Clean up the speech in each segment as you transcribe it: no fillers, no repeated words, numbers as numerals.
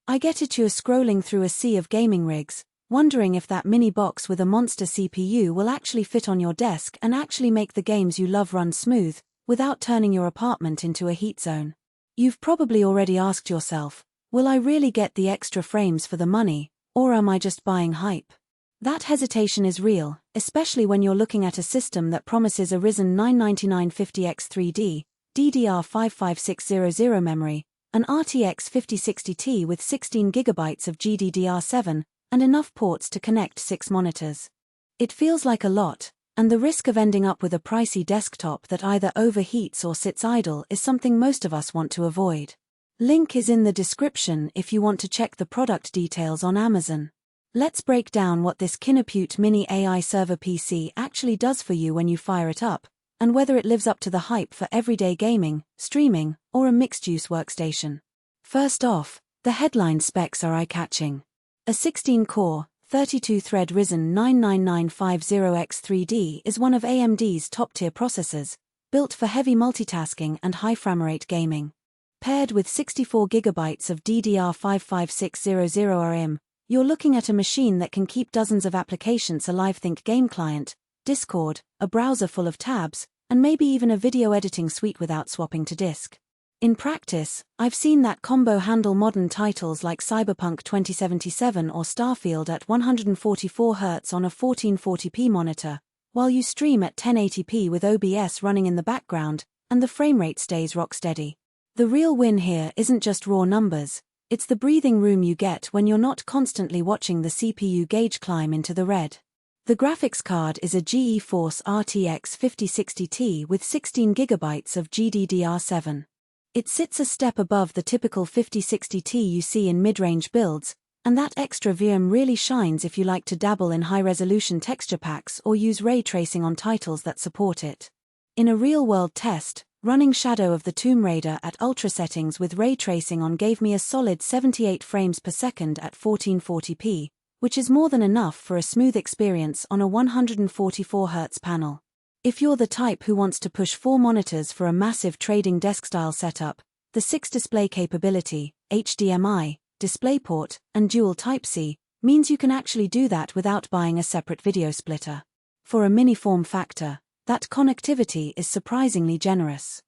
I get it, you're scrolling through a sea of gaming rigs, wondering if that mini box with a monster CPU will actually fit on your desk and actually make the games you love run smooth, without turning your apartment into a heat zone. You've probably already asked yourself, will I really get the extra frames for the money, or am I just buying hype? That hesitation is real, especially when you're looking at a system that promises a Ryzen 9 9950X 3D, DDR55600 memory, an RTX 5060 with 16GB of GDDR7, and enough ports to connect 6 monitors. It feels like a lot, and the risk of ending up with a pricey desktop that either overheats or sits idle is something most of us want to avoid. Link is in the description if you want to check the product details on Amazon. Let's break down what this Kinupute Mini AI Server PC actually does for you when you fire it up, and whether it lives up to the hype for everyday gaming, streaming, or a mixed-use workstation. First off, the headline specs are eye-catching. A 16-core, 32-thread Ryzen 9 9950X 3D is one of AMD's top-tier processors, built for heavy multitasking and high framerate gaming. Paired with 64GB of DDR55600 RAM, you're looking at a machine that can keep dozens of applications alive. Think game client, Discord, a browser full of tabs, and maybe even a video editing suite without swapping to disk. In practice, I've seen that combo handle modern titles like Cyberpunk 2077 or Starfield at 144Hz on a 1440p monitor, while you stream at 1080p with OBS running in the background, and the frame rate stays rock steady. The real win here isn't just raw numbers, it's the breathing room you get when you're not constantly watching the CPU gauge climb into the red. The graphics card is a GeForce RTX 5060 with 16GB of GDDR7. It sits a step above the typical 5060 you see in mid-range builds, and that extra VM really shines if you like to dabble in high-resolution texture packs or use ray tracing on titles that support it. In a real-world test, running Shadow of the Tomb Raider at ultra settings with ray tracing on gave me a solid 78 frames per second at 1440p, which is more than enough for a smooth experience on a 144Hz panel. If you're the type who wants to push 4 monitors for a massive trading desk-style setup, the 6-display capability, HDMI, DisplayPort, and dual Type-C, means you can actually do that without buying a separate video splitter. For a mini form factor, that connectivity is surprisingly generous.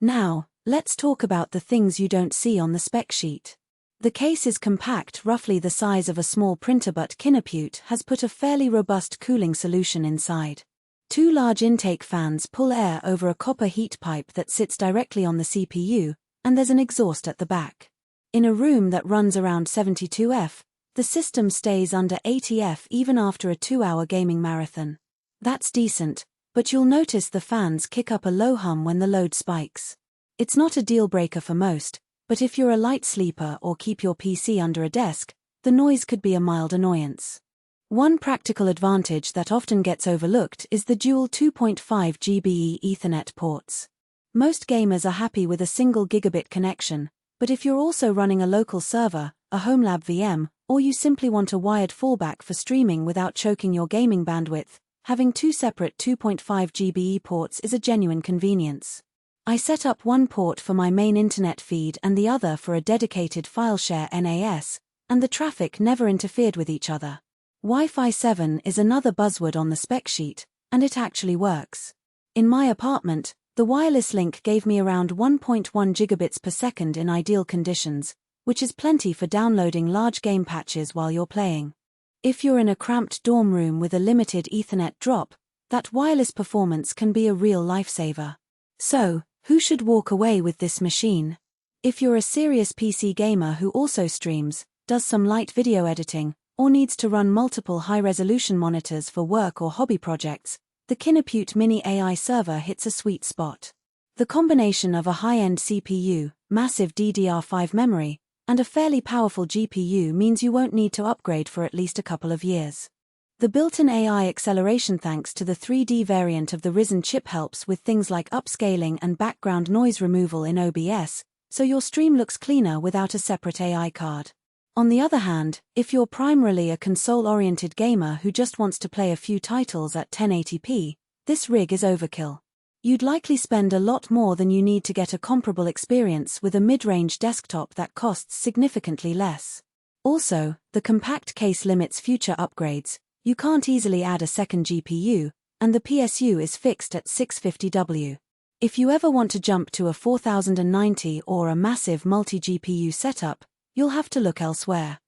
Now, let's talk about the things you don't see on the spec sheet. The case is compact, roughly the size of a small printer, but Kinupute has put a fairly robust cooling solution inside. 2 large intake fans pull air over a copper heat pipe that sits directly on the CPU, and there's an exhaust at the back. In a room that runs around 72°F, the system stays under 80°F even after a 2-hour gaming marathon. That's decent, but you'll notice the fans kick up a low hum when the load spikes. It's not a deal breaker for most, but if you're a light sleeper or keep your PC under a desk, the noise could be a mild annoyance. One practical advantage that often gets overlooked is the dual 2.5 GBE Ethernet ports. Most gamers are happy with a single gigabit connection, but if you're also running a local server, a home-lab VM, or you simply want a wired fallback for streaming without choking your gaming bandwidth, having 2 separate 2.5 GBE ports is a genuine convenience. I set up one port for my main internet feed and the other for a dedicated file share NAS, and the traffic never interfered with each other. Wi-Fi 7 is another buzzword on the spec sheet, and it actually works. In my apartment, the wireless link gave me around 1.1 gigabits per second in ideal conditions, which is plenty for downloading large game patches while you're playing. If you're in a cramped dorm room with a limited Ethernet drop, that wireless performance can be a real lifesaver. So, who should walk away with this machine? If you're a serious PC gamer who also streams, does some light video editing, or needs to run multiple high-resolution monitors for work or hobby projects, the Kinupute Mini AI Server hits a sweet spot. The combination of a high-end CPU, massive DDR5 memory, and a fairly powerful GPU means you won't need to upgrade for at least a couple of years. The built-in AI acceleration thanks to the 3D variant of the Ryzen chip helps with things like upscaling and background noise removal in OBS, so your stream looks cleaner without a separate AI card. On the other hand, if you're primarily a console-oriented gamer who just wants to play a few titles at 1080p, this rig is overkill. You'd likely spend a lot more than you need to get a comparable experience with a mid-range desktop that costs significantly less. Also, the compact case limits future upgrades. You can't easily add a second GPU, and the PSU is fixed at 650W. If you ever want to jump to a 4090 or a massive multi-GPU setup, you'll have to look elsewhere.